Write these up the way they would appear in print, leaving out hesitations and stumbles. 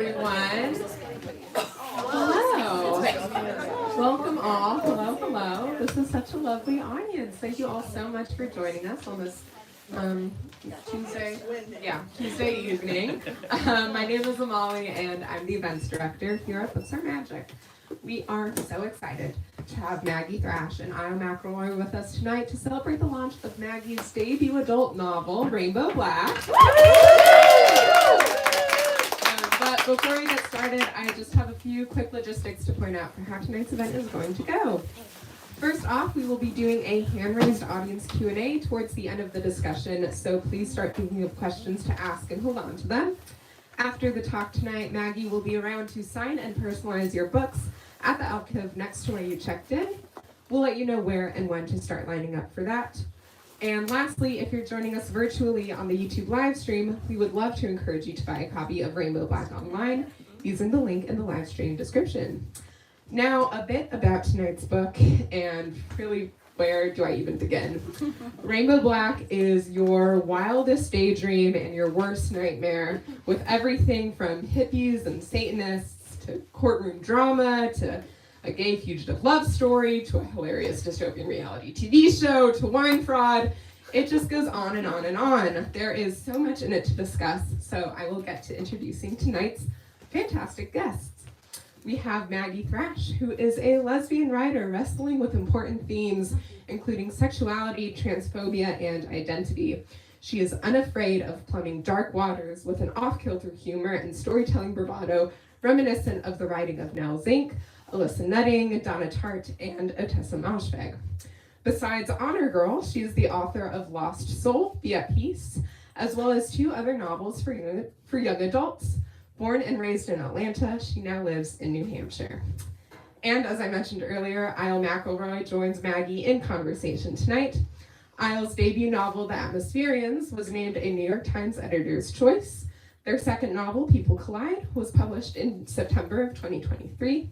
Everyone. Hello. Welcome all. Hello, hello. This is such a lovely audience. Thank you all so much for joining us on this Tuesday evening. My name is Amali and I'm the events director here at Books Are Magic. We are so excited to have Maggie, Thrash, and McElroy with us tonight to celebrate the launch of Maggie's debut adult novel, Rainbow Black. But before we get started, I just have a few quick logistics to point out for how tonight's event is going to go. First off, we will be doing a hand-raised audience Q&A towards the end of the discussion, so please start thinking of questions to ask and hold on to them. After the talk tonight, Maggie will be around to sign and personalize your books at the alcove next to where you checked in. We'll let you know where and when to start lining up for that. And lastly, if you're joining us virtually on the YouTube live stream, we would love to encourage you to buy a copy of Rainbow Black online using the link in the live stream description. Now, a bit about tonight's book, and really, where do I even begin? Rainbow Black is your wildest daydream and your worst nightmare, with everything from hippies and Satanists to courtroom drama to a gay fugitive love story to a hilarious dystopian reality TV show to wine fraud. It just goes on and on and on. There is so much in it to discuss, so I will get to introducing tonight's fantastic guests. We have Maggie Thrash, who is a lesbian writer wrestling with important themes, including sexuality, transphobia, and identity. She is unafraid of plumbing dark waters with an off-kilter humor and storytelling bravado reminiscent of the writing of Nell Zink, Alyssa Nutting, Donna Tartt, and Otessa Moshfegh. Besides Honor Girl, she is the author of Lost Soul, Be at Peace, as well as 2 other novels for young adults. Born and raised in Atlanta, she now lives in New Hampshire. And as I mentioned earlier, McElroy joins Maggie in conversation tonight. Isle's debut novel, The Atmospherians, was named a New York Times Editor's Choice. Their second novel, People Collide, was published in September of 2023.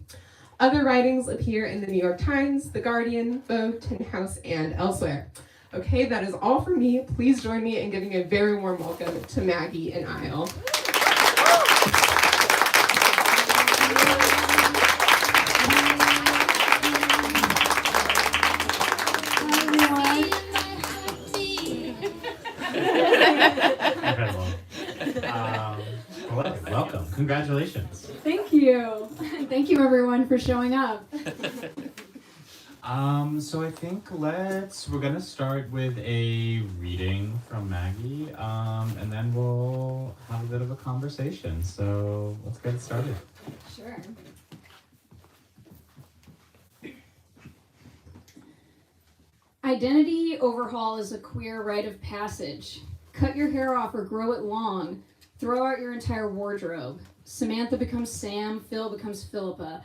Other writings appear in the New York Times, The Guardian, Vogue, Tin House, and elsewhere. Okay, that is all from me. Please join me in giving a very warm welcome to Maggie and Isle. Hello, welcome. Congratulations. Thank you. Thank you everyone for showing up. So I think we're gonna start with a reading from Maggie, and then we'll have a bit of a conversation. So let's get started. Sure. Identity overhaul is a queer rite of passage. Cut your hair off or grow it long. Throw out your entire wardrobe. Samantha becomes Sam, Phil becomes Philippa.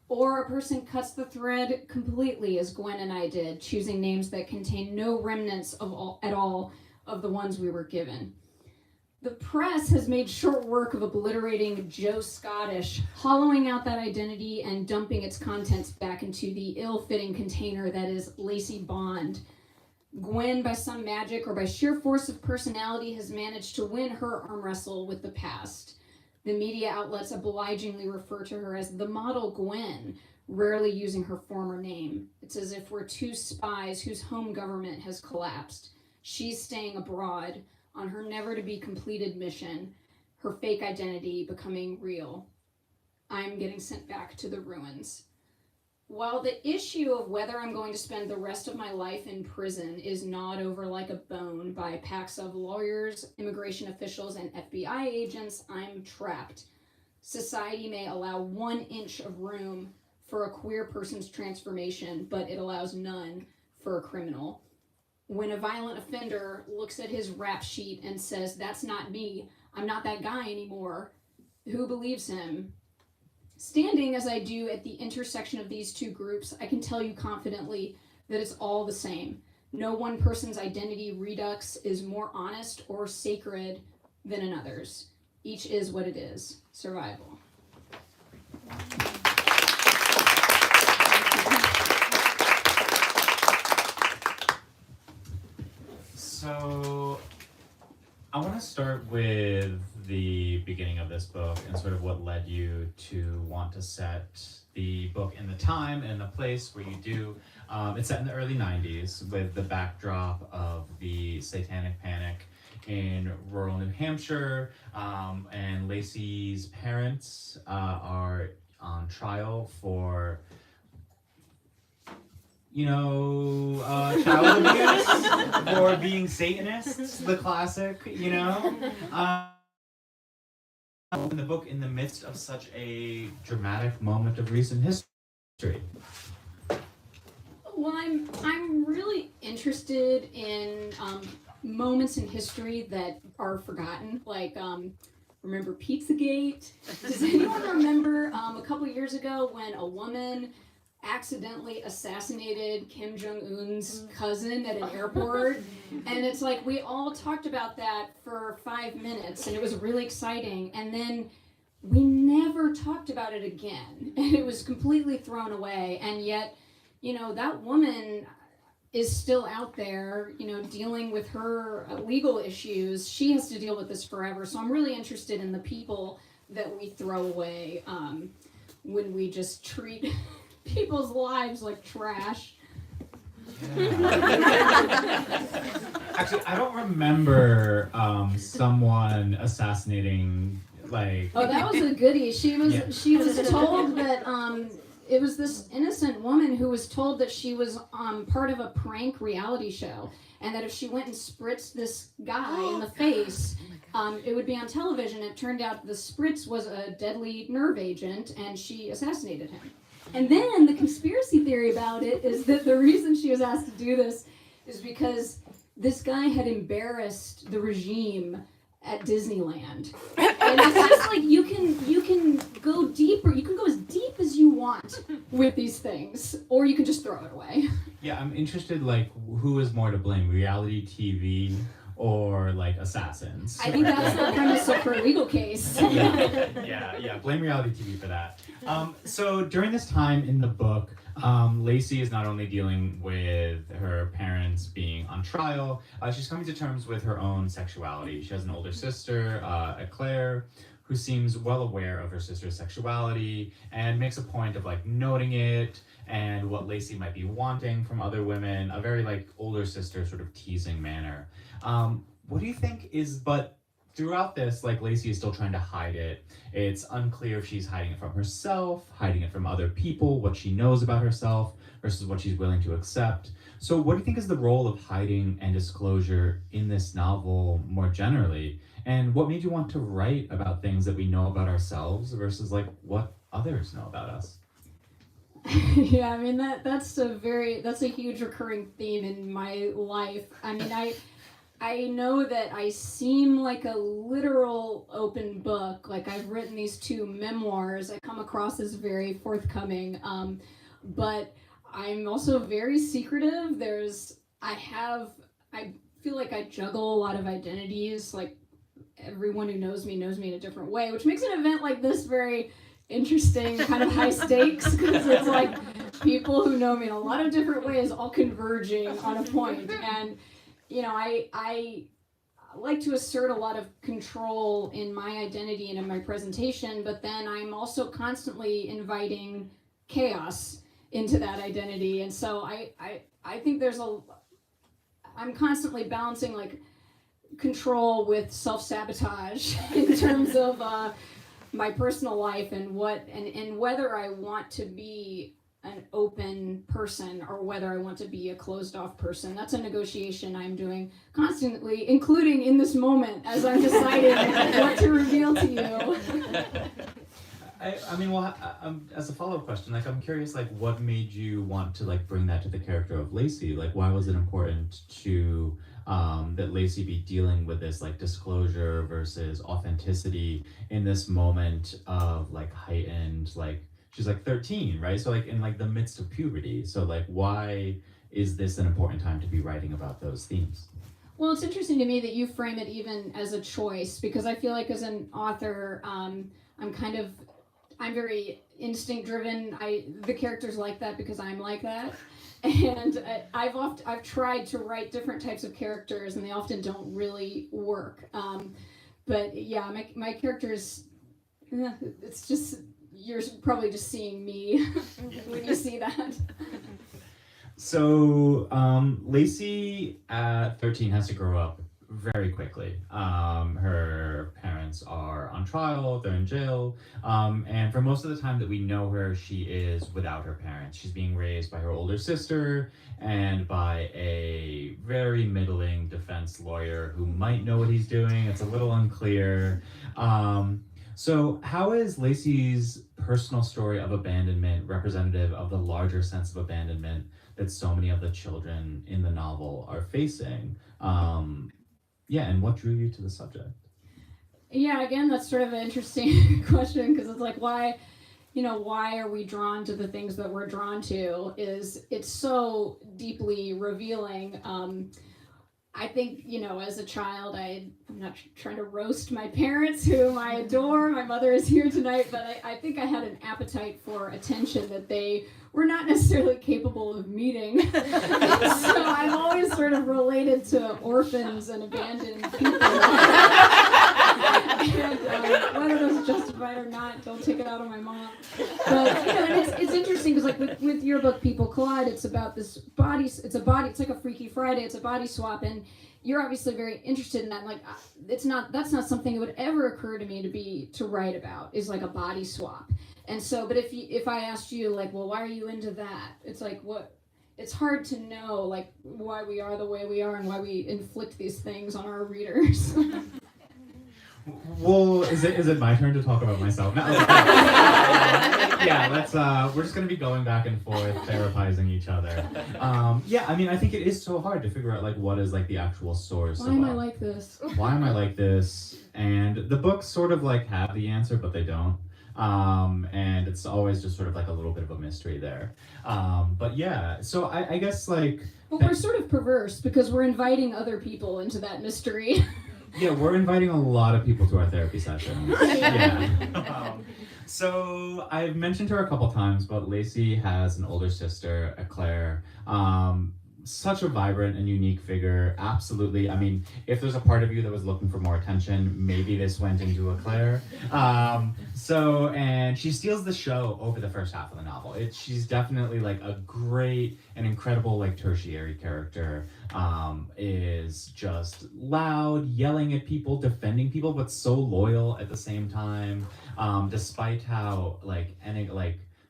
Or a person cuts the thread completely, as Gwen and I did, choosing names that contain no remnants at all of the ones we were given. The press has made short work of obliterating Joe Scottish, hollowing out that identity and dumping its contents back into the ill-fitting container that is Lacey Bond. Gwen, by some magic or by sheer force of personality, has managed to win her arm wrestle with the past. The media outlets obligingly refer to her as the model Gwen, rarely using her former name. It's as if we're 2 spies whose home government has collapsed. She's staying abroad on her never-to-be-completed mission, her fake identity becoming real. I'm getting sent back to the ruins. While the issue of whether I'm going to spend the rest of my life in prison is gnawed over like a bone by packs of lawyers, immigration officials, and FBI agents, I'm trapped. Society may allow 1 inch of room for a queer person's transformation, but it allows none for a criminal. When a violent offender looks at his rap sheet and says, "That's not me, I'm not that guy anymore," who believes him? Standing as I do at the intersection of these 2 groups, I can tell you confidently that it's all the same. No one person's identity redux is more honest or sacred than another's. Each is what it is. Survival. So I want to start with the beginning of this book and sort of what led you to want to set the book in the time and the place where you do. It's set in the early 90s with the backdrop of the Satanic Panic in rural New Hampshire, and Lacey's parents are on trial for child abuse or being Satanists, the classic, in the book in the midst of such a dramatic moment of recent history. Well, I'm really interested in moments in history that are forgotten, like remember Pizzagate? Does anyone remember a couple years ago when a woman accidentally assassinated Kim Jong-un's cousin at an airport? And it's like we all talked about that for 5 minutes and it was really exciting, and then we never talked about it again and it was completely thrown away. And yet, that woman is still out there, dealing with her legal issues. She has to deal with this forever. So I'm really interested in the people that we throw away when we just treat people's lives like trash. Yeah. Actually, I don't remember someone assassinating, like... Oh, that was a goodie. She was told that it was this innocent woman who was told that she was part of a prank reality show, and that if she went and spritzed this guy in the face, it would be on television. It turned out the spritz was a deadly nerve agent, and she assassinated him. And then the conspiracy theory about it is that the reason she was asked to do this is because this guy had embarrassed the regime at Disneyland. And it's just like you can go deeper, you can go as deep as you want with these things, or you can just throw it away. Yeah, I'm interested, like, who is more to blame, reality TV or, like, assassins? I think that's the premise of her legal case. Yeah, blame reality TV for that. So during this time in the book, Lacey is not only dealing with her parents being on trial, she's coming to terms with her own sexuality. She has an older sister, Claire, who seems well aware of her sister's sexuality and makes a point of, like, noting it and what Lacey might be wanting from other women, a very, like, older sister sort of teasing manner. What do you think but throughout this, like, Lacey is still trying to hide it. It's unclear if she's hiding it from herself, hiding it from other people, what she knows about herself versus what she's willing to accept. So what do you think is the role of hiding and disclosure in this novel more generally? And what made you want to write about things that we know about ourselves versus, like, what others know about us? Yeah, I mean, that's a huge recurring theme in my life. I mean, I know that I seem like a literal open book. Like, I've written these 2 memoirs. I come across as very forthcoming, but I'm also very secretive. I feel like I juggle a lot of identities. Like, everyone who knows me in a different way, which makes an event like this very interesting, kind of high stakes, because it's like people who know me in a lot of different ways all converging on a point. And I like to assert a lot of control in my identity and in my presentation, but then I'm also constantly inviting chaos into that identity. And so I think I'm constantly balancing, like, control with self-sabotage in terms of my personal life and whether I want to be an open person or whether I want to be a closed off person. That's a negotiation I'm doing constantly, including in this moment as I'm deciding what to reveal to you. I mean, well, as a follow-up question, like, I'm curious, like, what made you want to, like, bring that to the character of Lacey? Like, why was it important to that Lacey be dealing with this, like, disclosure versus authenticity in this moment of, like, heightened, like, she's, like, 13, right? So, like, in, like, the midst of puberty. So, like, why is this an important time to be writing about those themes? Well, it's interesting to me that you frame it even as a choice, because I feel like as an author, I'm very instinct driven. The character's like that because I'm like that. And I've tried to write different types of characters and they often don't really work. But yeah, my character's, it's just, you're probably just seeing me when you see that. So Lacey at 13 has to grow up very quickly. Her parents are on trial, they're in jail, and for most of the time that we know her, she is without her parents. She's being raised by her older sister and by a very middling defense lawyer who might know what he's doing. It's a little unclear. So how is Lacey's personal story of abandonment representative of the larger sense of abandonment that so many of the children in the novel are facing? And what drew you to the subject? Yeah, again, that's sort of an interesting question, because it's like, why are we drawn to the things that we're drawn to? It's so deeply revealing. I think, as a child, I'm not trying to roast my parents, whom I adore. My mother is here tonight, but I think I had an appetite for attention that they were not necessarily capable of meeting. So I've always sort of related to orphans and abandoned people. And whether that's justified or not, don't take it out on my mom. But and it's interesting because, like, with your book People Collide, it's about this body. It's like a Freaky Friday. It's a body swap, and you're obviously very interested in that. Like, that's not something that would ever occur to me to write about, is like a body swap. And so, but if I asked you, like, well, why are you into that? It's like, what? It's hard to know, like, why we are the way we are and why we inflict these things on our readers. Well, is it my turn to talk about myself now? We're just gonna be going back and forth, therapizing each other. I think it is so hard to figure out, like, what is, like, the actual source. Why am I like this? Why am I like this? And the books sort of, like, have the answer, but they don't. And it's always just sort of like a little bit of a mystery there. So I guess, like... But we're sort of perverse because we're inviting other people into that mystery. Yeah, we're inviting a lot of people to our therapy sessions. Yeah. So I've mentioned her a couple times, but Lacey has an older sister, Claire. Such a vibrant and unique figure. Absolutely. I mean, if there's a part of you that was looking for more attention, maybe this went into Claire. And she steals the show over the first half of the novel. She's definitely, like, a great and incredible, like, tertiary character. Is just loud, yelling at people, defending people, but so loyal at the same time. Despite how,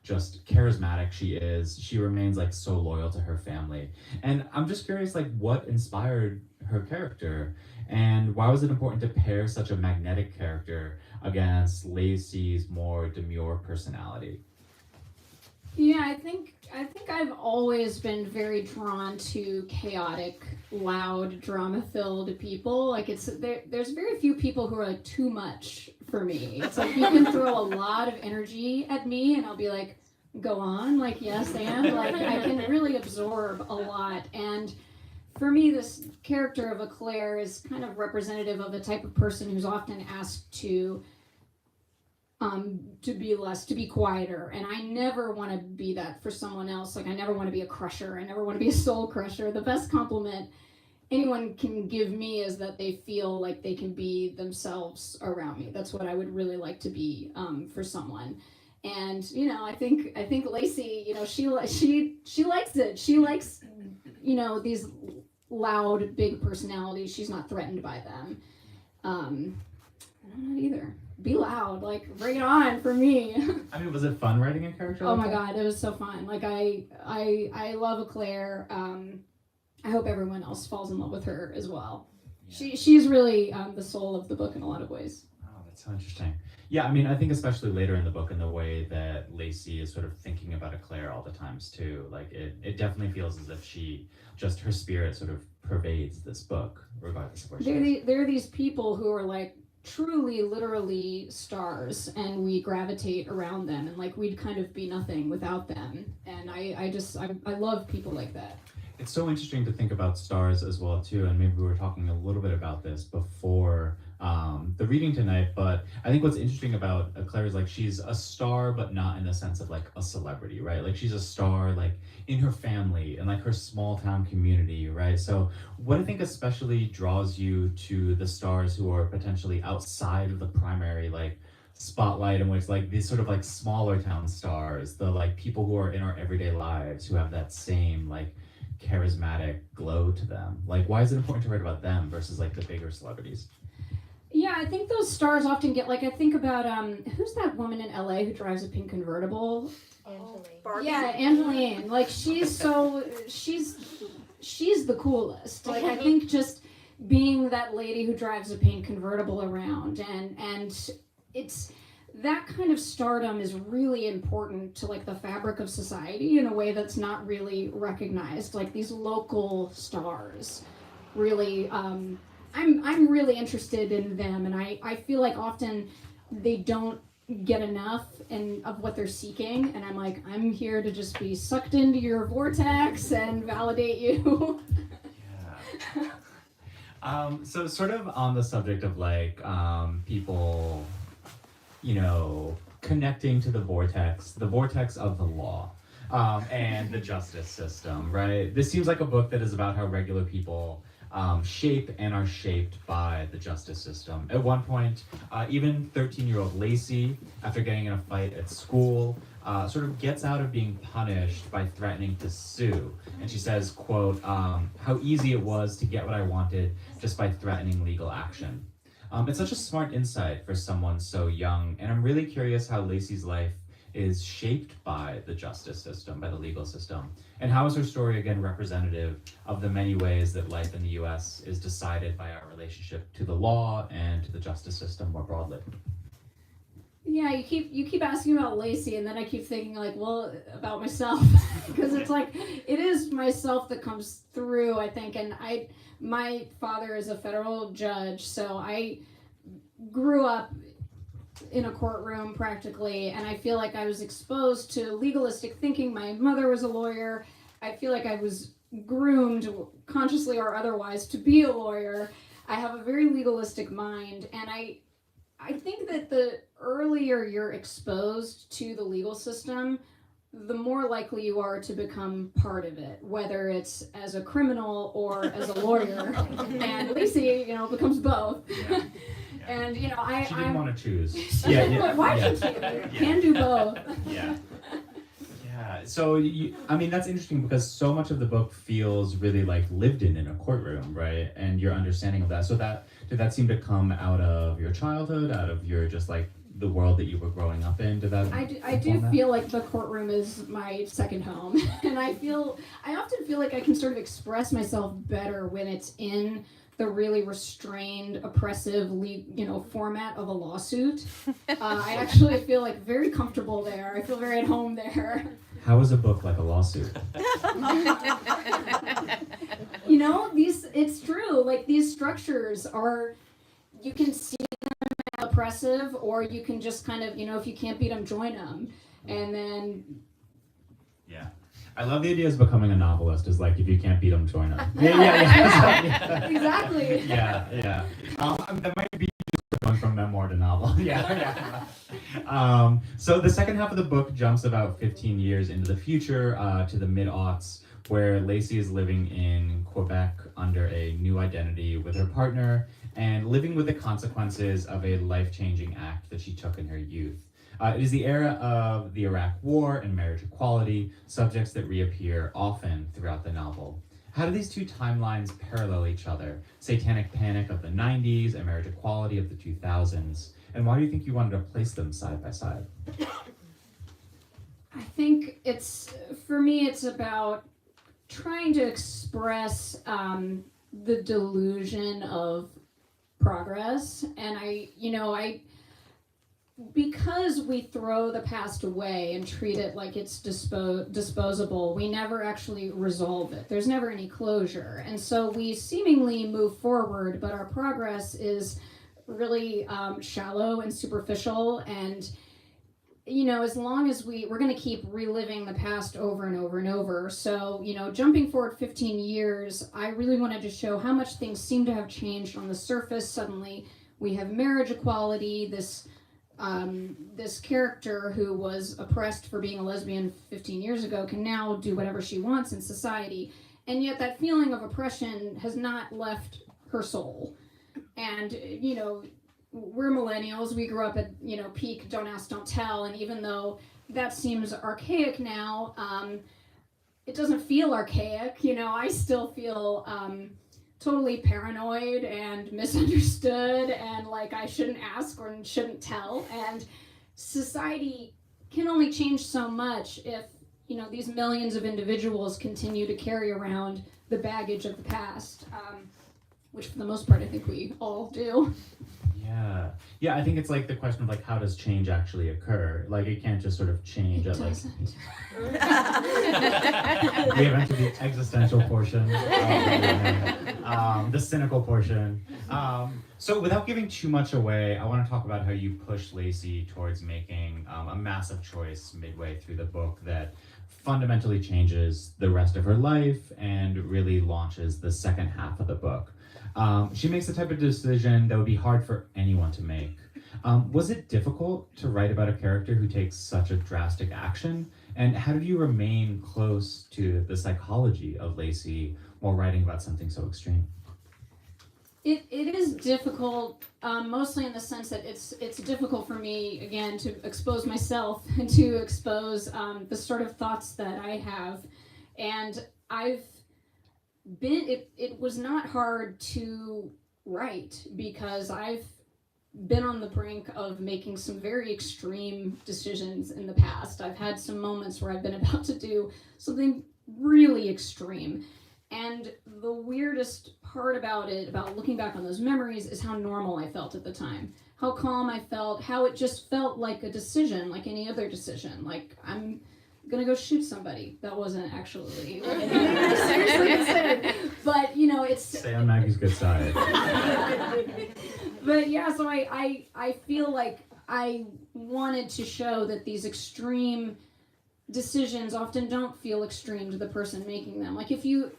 just charismatic she is, she remains, like, so loyal to her family. And I'm just curious, like, what inspired her character, and why was it important to pair such a magnetic character against Lacey's more demure personality? Yeah, I think I've always been very drawn to chaotic, loud, drama-filled people. Like, there's very few people who are, like, too much for me. It's like you can throw a lot of energy at me and I'll be like, go on, like, yes, and like I can really absorb a lot. And for me, this character of Claire is kind of representative of the type of person who's often asked to be quieter, and I never want to be that for someone else. Like, I never want to be a crusher. I never want to be a soul crusher. The best compliment anyone can give me is that they feel like they can be themselves around me. That's what I would really like to be for someone. And I think Lacey, she likes it. She likes these loud, big personalities. She's not threatened by them. I'm not either. Be loud, like, bring it on for me. I mean, was it fun writing a character? Oh my God, it was so fun. Like, I love Claire. I hope everyone else falls in love with her as well. Yeah. She's really the soul of the book in a lot of ways. Oh, that's so interesting. Yeah, I mean, I think especially later in the book, in the way that Lacey is sort of thinking about Claire all the times too. Like, it definitely feels as if her spirit sort of pervades this book, regardless of where she is. There are these people who are, like, truly, literally stars, and we gravitate around them, and, like, we'd kind of be nothing without them. And I love people like that. It's so interesting to think about stars as well too, and maybe we were talking a little bit about this before the reading tonight. But I think what's interesting about Claire is like she's a star, but not in the sense of like a celebrity, right? Like she's a star like in her family and like her small town community, right? So what I think especially draws you to the stars who are potentially outside of the primary like spotlight, in which like these sort of like smaller town stars, the like people who are in our everyday lives who have that same like charismatic glow to them. Like why is it important to write about them versus like the bigger celebrities? Yeah, I think those stars often get like I think about who's that woman in LA who drives a pink convertible? Barbie. Yeah, Angeline. Like she's the coolest. Like I think just being that lady who drives a pink convertible around and it's that kind of stardom is really important to like the fabric of society in a way that's not really recognized. Like these local stars really I'm really interested in them, and I feel like often they don't get enough of what they're seeking, and I'm like, I'm here to just be sucked into your vortex and validate you. Yeah. So sort of on the subject of like people, you know, connecting to the vortex of the law, and the justice system, right? This seems like a book that is about how regular people shape and are shaped by the justice system. At one point, even 13-year-old Lacey, after getting in a fight at school, sort of gets out of being punished by threatening to sue. And she says, quote, how easy it was to get what I wanted just by threatening legal action. It's such a smart insight for someone so young, and I'm really curious how Lacey's life is shaped by the justice system, by the legal system. And how is her story, again, representative of the many ways that life in the US is decided by our relationship to the law and to the justice system more broadly? Yeah, you keep asking about Lacey, and then I keep thinking like, well, about myself, because it's like it is myself that comes through, I think. And my father is a federal judge, so I grew up in a courtroom practically, and I feel like I was exposed to legalistic thinking. My mother was a lawyer. I feel like I was groomed, consciously or otherwise, to be a lawyer. I have a very legalistic mind, and I think that the earlier you're exposed to the legal system, the more likely you are to become part of it, whether it's as a criminal or as a lawyer. And Lacey, becomes both. Yeah. And she didn't want to choose. Why should she? You can do both. Yeah. Yeah. So that's interesting because so much of the book feels really like lived in a courtroom, right? And your understanding of that. So did that seem to come out of your childhood, out of your just like the world that you were growing up in? I do feel like the courtroom is my second home, and I often feel like I can sort of express myself better when it's in the really restrained, oppressive, format of a lawsuit. I actually feel like very comfortable there. I feel very at home there. How is a book like a lawsuit? It's true. Like these structures are, you can see them as oppressive, or you can just kind of, if you can't beat them, join them, and then. Yeah. I love the idea of becoming a novelist. Is like if you can't beat them, join them. Yeah. Exactly. Yeah. That might be going from memoir to novel. Yeah. So the second half of the book jumps about 15 years into the future, to the mid-aughts, where Lacey is living in Quebec under a new identity with her partner and living with the consequences of a life-changing act that she took in her youth. It is the era of the Iraq War and marriage equality, subjects that reappear often throughout the novel. How do these two timelines parallel each other? Satanic Panic of the 90s and marriage equality of the 2000s. And why do you think you wanted to place them side by side? I think for me, it's about trying to express the delusion of progress. And because we throw the past away and treat it like it's disposable, we never actually resolve it. There's never any closure. And so we seemingly move forward, but our progress is really shallow and superficial. And, as long as we're going to keep reliving the past over and over and over. So, jumping forward 15 years, I really wanted to show how much things seem to have changed on the surface. Suddenly, We have marriage equality. This character who was oppressed for being a lesbian 15 years ago can now do whatever she wants in society. And yet that feeling of oppression has not left her soul. And, we're millennials. We grew up at, peak don't ask, don't tell. And even though that seems archaic now, it doesn't feel archaic. I still feel totally paranoid and misunderstood and like I shouldn't ask or shouldn't tell. And society can only change so much if, these millions of individuals continue to carry around the baggage of the past, which for the most part I think we all do. Yeah, I think it's like the question of like how does change actually occur? Like it can't just sort of change It at like doesn't. we have entered the existential portion, the cynical portion. So without giving too much away, I want to talk about how you push Lacey towards making a massive choice midway through the book that fundamentally changes the rest of her life and really launches the second half of the book. She makes the type of decision that would be hard for anyone to make. Was it difficult to write about a character who takes such a drastic action? And how did you remain close to the psychology of Lacey while writing about something so extreme? It is difficult, mostly in the sense that it's difficult for me, again, to expose myself and to expose the sort of thoughts that I have. And it was not hard to write because I've been on the brink of making some very extreme decisions in the past. I've had some moments where I've been about to do something really extreme. And the weirdest part about looking back on those memories, is how normal I felt at the time. How calm I felt, how it just felt like a decision, like any other decision. Like, I'm gonna go shoot somebody. That wasn't actually like, seriously considered. But, it's... Stay on Maggie's good side. But yeah, so I feel like I wanted to show that these extreme decisions often don't feel extreme to the person making them. Like if you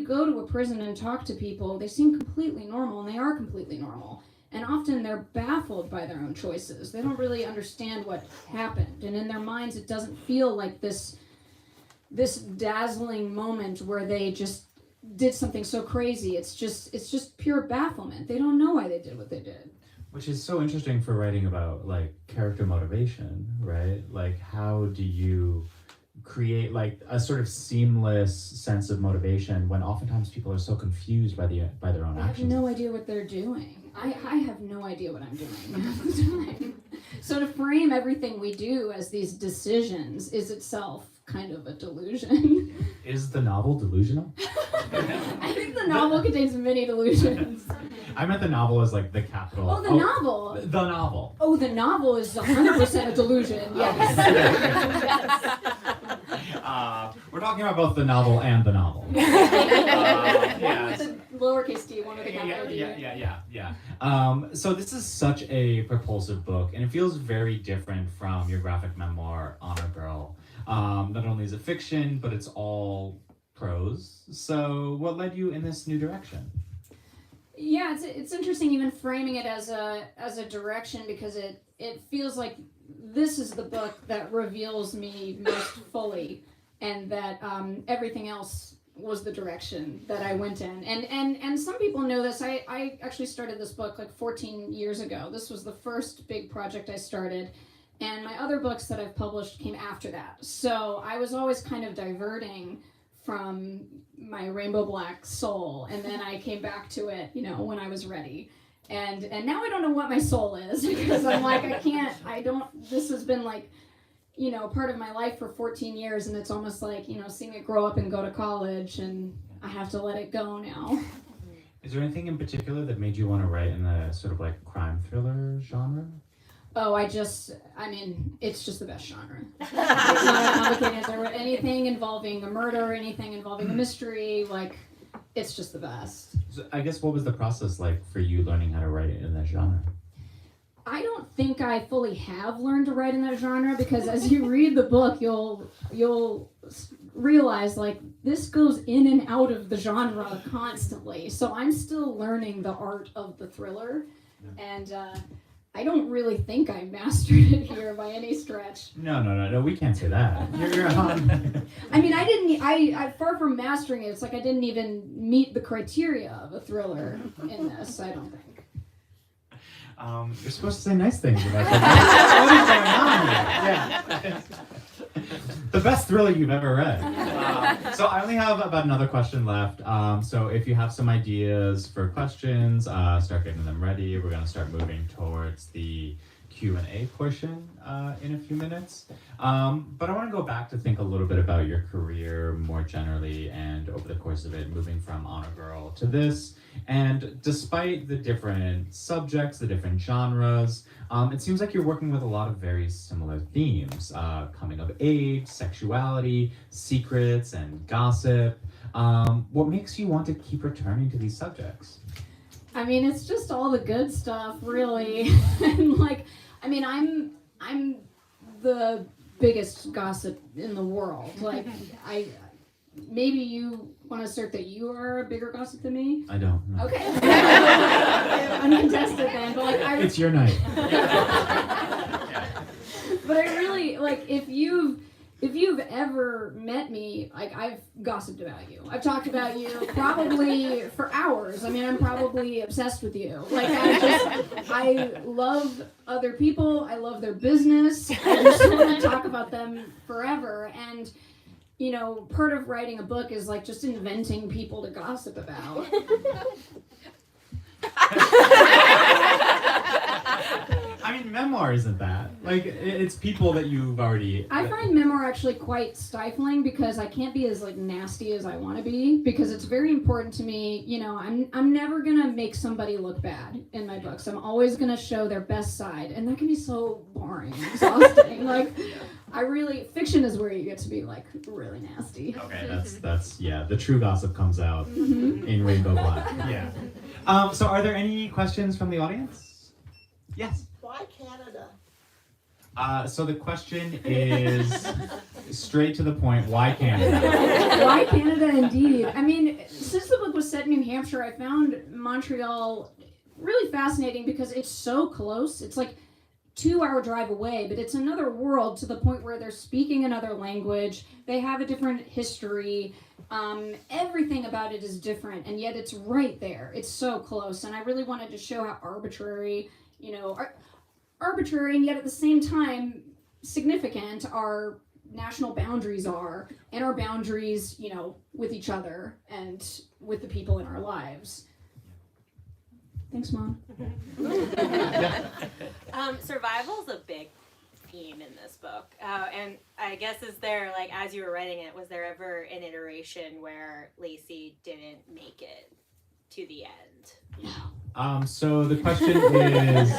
go to a prison and talk to people, they seem completely normal, and they are completely normal. And often they're baffled by their own choices. They don't really understand what happened. And in their minds, it doesn't feel like this dazzling moment where they just did something so crazy. It's just pure bafflement. They don't know why they did what they did. Which is so interesting for writing about like character motivation, right? Like how do you create like a sort of seamless sense of motivation when oftentimes people are so confused by their own actions? I have no idea what they're doing. I have no idea what I'm doing half the time. So to frame everything we do as these decisions is itself kind of a delusion. Is the novel delusional? I think the novel contains many delusions. I meant the novel as like the capital. Oh, the novel. The novel. Oh, the novel is 100% a delusion. Yes. We're talking about both the novel and the novel. Yes. With the lowercase d, one with the capital D. Yeah. So this is such a propulsive book, and it feels very different from your graphic memoir, Honor Girl. Not only is it fiction, but it's all prose. So what led you in this new direction? Yeah, it's interesting even framing it as a direction, because it feels like this is the book that reveals me most fully, and that everything else was the direction that I went in. And some people know this. I actually started this book like 14 years ago. This was the first big project I started, and my other books that I've published came after that. So I was always kind of diverting from my rainbow black soul, and then I came back to it, when I was ready. And now I don't know what my soul is, because I'm like, this has been like, part of my life for 14 years, and it's almost like, seeing it grow up and go to college, and I have to let it go now. Is there anything in particular that made you want to write in the sort of like crime thriller genre? Oh, it's just the best genre. It's not complicated. There were anything involving a murder, anything involving a mystery, like, it's just the best. So I guess what was the process like for you learning how to write in that genre? I don't think I fully have learned to write in that genre, because as you read the book, you'll realize like this goes in and out of the genre constantly. So I'm still learning the art of the thriller. And I don't really think I mastered it here by any stretch. No, we can't say that. You're on. I mean, I far from mastering it, it's like I didn't even meet the criteria of a thriller in this, I don't think. You're supposed to say nice things about that. What is going on here? Yeah. The best thriller you've ever read. So I only have about another question left. So if you have some ideas for questions, start getting them ready. We're going to start moving towards the Q&A portion in a few minutes. But I want to go back to think a little bit about your career more generally and over the course of it, moving from Honor Girl to this. And despite the different subjects, the different genres, it seems like you're working with a lot of very similar themes. Coming of age, sexuality, secrets, and gossip. What makes you want to keep returning to these subjects? I mean, it's just all the good stuff, really. And like, I mean, I'm the biggest gossip in the world. Like, maybe you want to assert that you are a bigger gossip than me? I don't. No. Okay. Uncontested then, but like, it's your night. But I really, like, if you've ever met me, like, I've gossiped about you. I've talked about you probably for hours. I mean, I'm probably obsessed with you. Like, I love other people. I love their business. I just want to talk about them forever. And, you know, part of writing a book is, like, just inventing people to gossip about. I mean, memoir isn't that. Like, it's people that you've already... I find memoir actually quite stifling because I can't be as, like, nasty as I want to be, because it's very important to me. You know, I'm never going to make somebody look bad in my books. I'm always going to show their best side, and that can be so boring and exhausting. Like, fiction is where you get to be, like, really nasty. Okay, that's yeah, the true gossip comes out in Rainbow Black. Yeah. So are there any questions from the audience? Yes. Why Canada? So the question is straight to the point. Why Canada? Why Canada, indeed. I mean, since the book was set in New Hampshire, I found Montreal really fascinating because it's so close. It's like 2-hour drive away, but it's another world to the point where they're speaking another language. They have a different history. Everything about it is different, and yet it's right there. It's so close, and I really wanted to show how arbitrary, arbitrary, and yet at the same time significant our national boundaries are, and our boundaries, with each other and with the people in our lives. Thanks, Mom. Survival's a big theme in this book, and I guess as you were writing it, was there ever an iteration where Lacey didn't make it to the end? So the question is,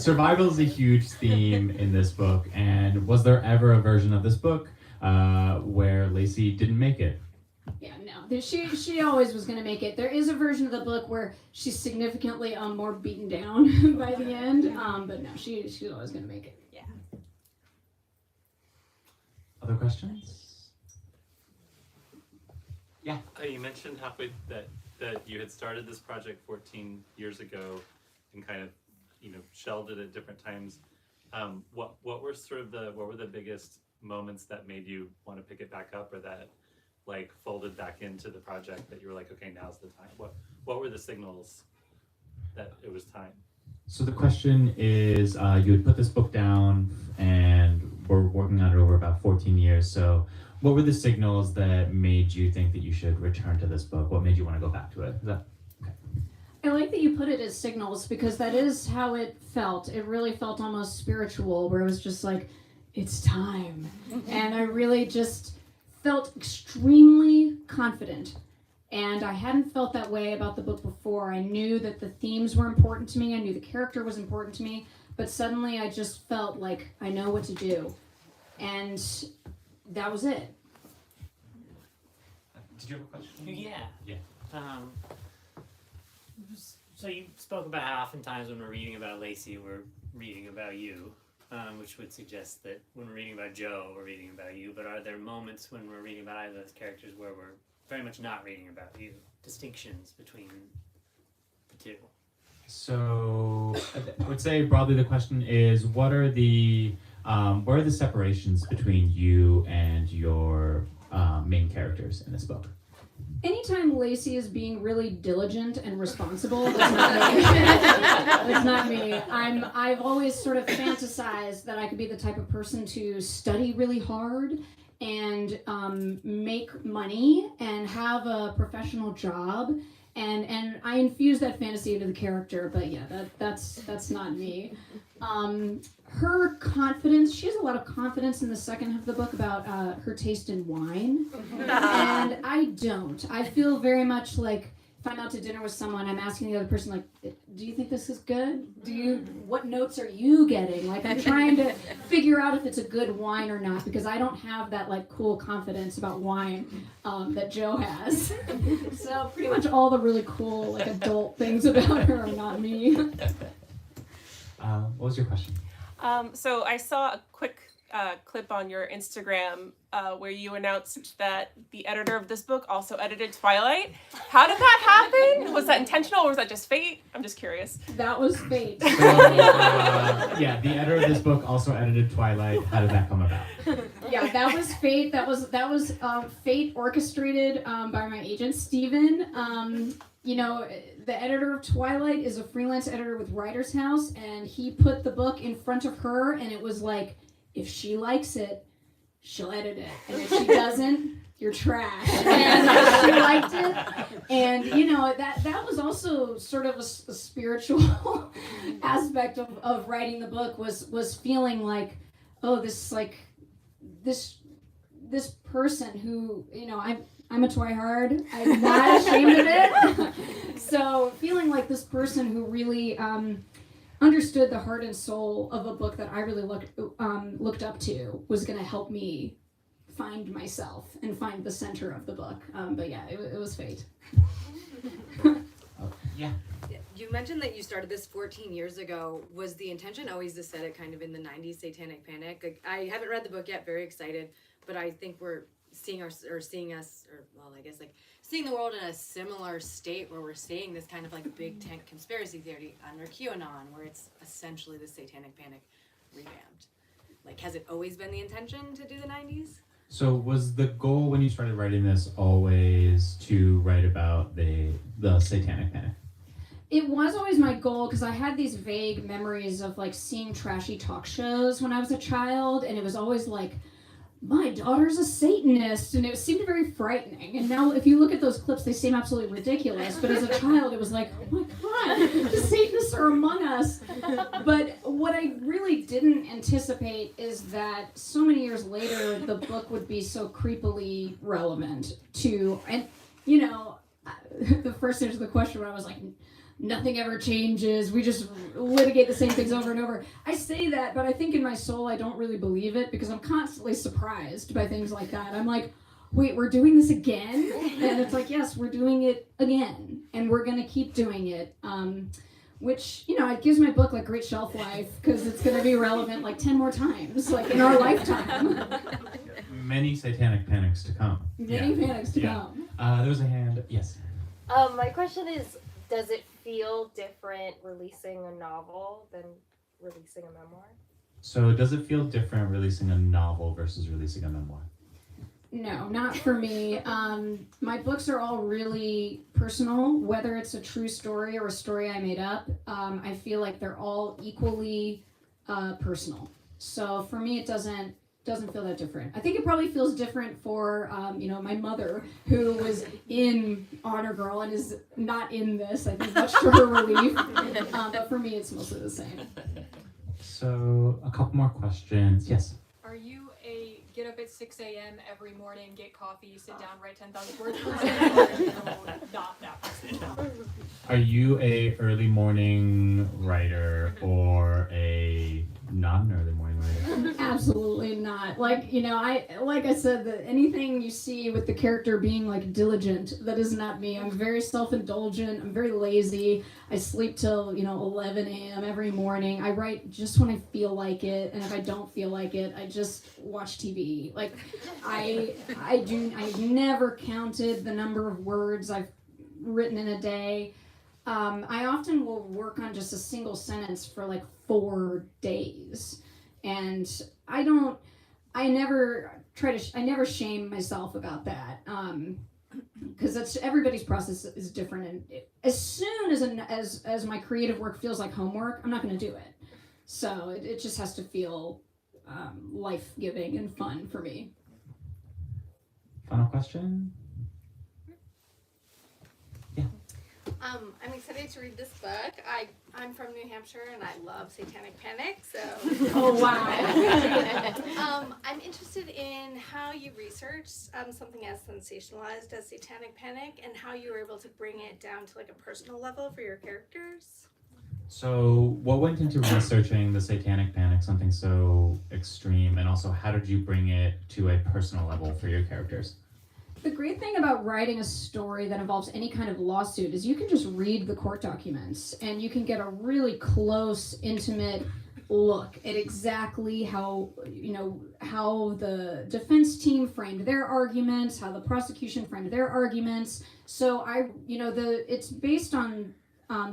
survival is a huge theme in this book, and was there ever a version of this book where Lacey didn't make it? Yeah, no. She always was going to make it. There is a version of the book where she's significantly more beaten down by the end, but no, she's always going to make it. Yeah. Other questions? Yeah. You mentioned halfway that you had started this project 14 years ago and kind of, shelved it at different times. What were the biggest moments that made you want to pick it back up, or that folded back into the project that you were like, okay, now's the time? What were the signals that it was time? So the question is, you had put this book down and we're working on it over about 14 years. So what were the signals that made you think that you should return to this book? What made you want to go back to it? Is that okay? I like that you put it as signals, because that is how it felt. It really felt almost spiritual, where it was just like, it's time. And I really just felt extremely confident. And I hadn't felt that way about the book before. I knew that the themes were important to me. I knew the character was important to me. But suddenly I just felt like I know what to do. And that was it. Did you have a question? Yeah. Yeah. So you spoke about how oftentimes when we're reading about Lacey, we're reading about you, which would suggest that when we're reading about Joe, we're reading about you. But are there moments when we're reading about either of those characters where we're very much not reading about you? Distinctions between the two? So I would say broadly the question is, what are the separations between you and your main characters in this book? Anytime Lacey is being really diligent and responsible, that's not me. That's not me. I've always sort of fantasized that I could be the type of person to study really hard and make money and have a professional job, and I infuse that fantasy into the character. But yeah, that's not me. Her confidence, she has a lot of confidence in the second half of the book about her taste in wine, and I don't. I feel very much like if I'm out to dinner with someone, I'm asking the other person, like, do you think this is good? What notes are you getting? Like, I'm trying to figure out if it's a good wine or not, because I don't have that, like, cool confidence about wine that Joe has. So pretty much all the really cool, like, adult things about her are not me. What was your question? So I saw a quick clip on your Instagram where you announced that the editor of this book also edited Twilight. How did that happen? Was that intentional or was that just fate? I'm just curious. That was fate. So, yeah, the editor of this book also edited Twilight. How did that come about? Yeah, that was fate. That was fate orchestrated by my agent Steven. You know, the editor of Twilight is a freelance editor with Writer's House, and he put the book in front of her, and it was like, if she likes it, she'll edit it, and if she doesn't, you're trash. And she liked it, and you know that was also sort of a spiritual aspect of writing the book, was feeling like, oh, this person who, you know, I'm a twihard. I'm not ashamed of it. So feeling like this person who really understood the heart and soul of a book that I really looked up to was going to help me find myself and find the center of the book. But yeah, it was fate. Yeah. You mentioned that you started this 14 years ago. Was the intention always to set it kind of in the 90s satanic panic? Like, I haven't read the book yet, very excited, but I think we're seeing the world in a similar state where we're seeing this kind of like big tent conspiracy theory under QAnon, where it's essentially the satanic panic revamped. Like, has it always been the intention to do the 90s? So was the goal when you started writing this always to write about the satanic panic? It was always my goal, because I had these vague memories of like seeing trashy talk shows when I was a child, and it was always like, my daughter's a Satanist, and it seemed very frightening. And now if you look at those clips, they seem absolutely ridiculous, but as a child it was like, oh my god, the Satanists are among us. But what I really didn't anticipate is that so many years later the book would be so creepily relevant to, and you know, the first answer to the question where I was like, nothing ever changes, we just litigate the same things over and over. I say that, but I think in my soul I don't really believe it, because I'm constantly surprised by things like that. I'm like, wait, we're doing this again? And it's like, yes, we're doing it again, and we're gonna keep doing it. Which, you know, it gives my book like great shelf life, because it's gonna be relevant like 10 more times, like in our lifetime. Many satanic panics to come. Many panics to come. There was a hand. Yes. My question is, does it feel different releasing a novel than releasing a memoir? So does it feel different releasing a novel versus releasing a memoir? No, not for me. My books are all really personal, whether it's a true story or a story I made up. I feel like they're all equally personal. So for me, it doesn't feel that different. I think it probably feels different for my mother, who was in Honor Girl and is not in this. I think much to her relief. But for me, it's mostly the same. So a couple more questions. Yes. Are you a get up at 6 a.m. every morning, get coffee, sit down, write 10,000 words person, or no, not that person? Are you a early morning writer or a not an early morning writer? Absolutely not. Like I said, that anything you see with the character being like diligent, that is not me. I'm very self-indulgent. I'm very lazy. I sleep till 11 a.m. every morning. I write just when I feel like it, and if I don't feel like it, I just watch TV. Like I've never counted the number of words I've written in a day. I often will work on just a single sentence for like 4 days, and I never shame myself about that, because that's everybody's process is different, and as soon as my creative work feels like homework, I'm not going to do it. So it just has to feel life-giving and fun for me. Final question? I'm excited to read this book. I'm from New Hampshire and I love Satanic Panic, so. Oh wow! I'm interested in how you researched something as sensationalized as Satanic Panic and how you were able to bring it down to like a personal level for your characters. So what went into researching the Satanic Panic, something so extreme, and also how did you bring it to a personal level for your characters? The great thing about writing a story that involves any kind of lawsuit is you can just read the court documents and you can get a really close, intimate look at exactly how the defense team framed their arguments, how the prosecution framed their arguments. So it's based on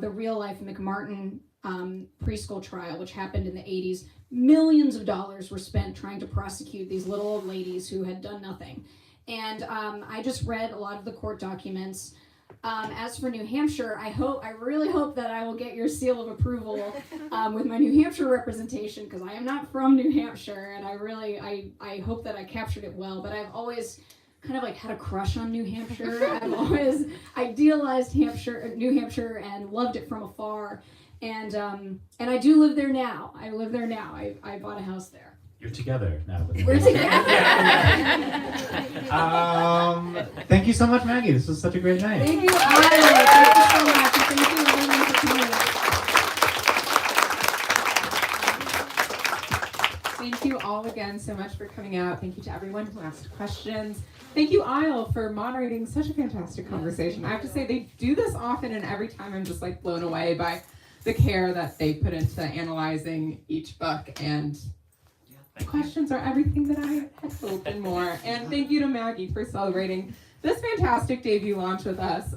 the real life McMartin preschool trial, which happened in the 80s. Millions of dollars were spent trying to prosecute these little old ladies who had done nothing. And I just read a lot of the court documents. As for New Hampshire, I really hope that I will get your seal of approval with my New Hampshire representation, because I am not from New Hampshire, and I hope that I captured it well. But I've always kind of like had a crush on New Hampshire. I've always idealized New Hampshire, and loved it from afar. And I do live there now. I live there now. I bought a house there. You're together now. We're together. Thank you so much, Maggie. This was such a great night. Thank you, Ira. Thank you so much. And thank you everyone for coming. Thank you all again so much for coming out. Thank you to everyone who asked questions. Thank you, Isle, for moderating such a fantastic conversation. I have to say, they do this often, and every time I'm just like blown away by the care that they put into analyzing each book, and the questions are everything that I had hoped and more. And thank you to Maggie for celebrating this fantastic debut launch with us.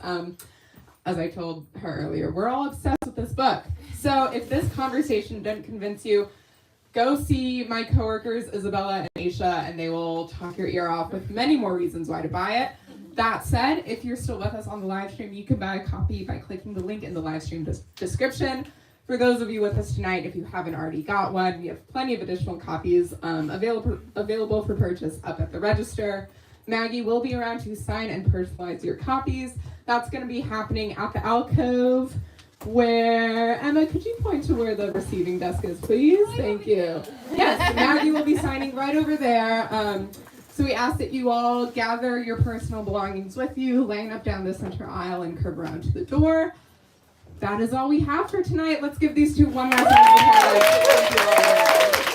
As I told her earlier, we're all obsessed with this book. So if this conversation didn't convince you, go see my coworkers Isabella and Aisha, and they will talk your ear off with many more reasons why to buy it. That said, if you're still with us on the live stream, you can buy a copy by clicking the link in the live stream description. For those of you with us tonight, if you haven't already got one, we have plenty of additional copies available for purchase up at the register. Maggie will be around to sign and personalize your copies. That's going to be happening at the alcove, where, Emma, could you point to where the receiving desk is, please? Thank you. Yes, Maggie will be signing right over there. So we ask that you all gather your personal belongings with you, line up down the center aisle, and curve around to the door. That is all we have for tonight. Let's give these two one last round of applause. Thank you all.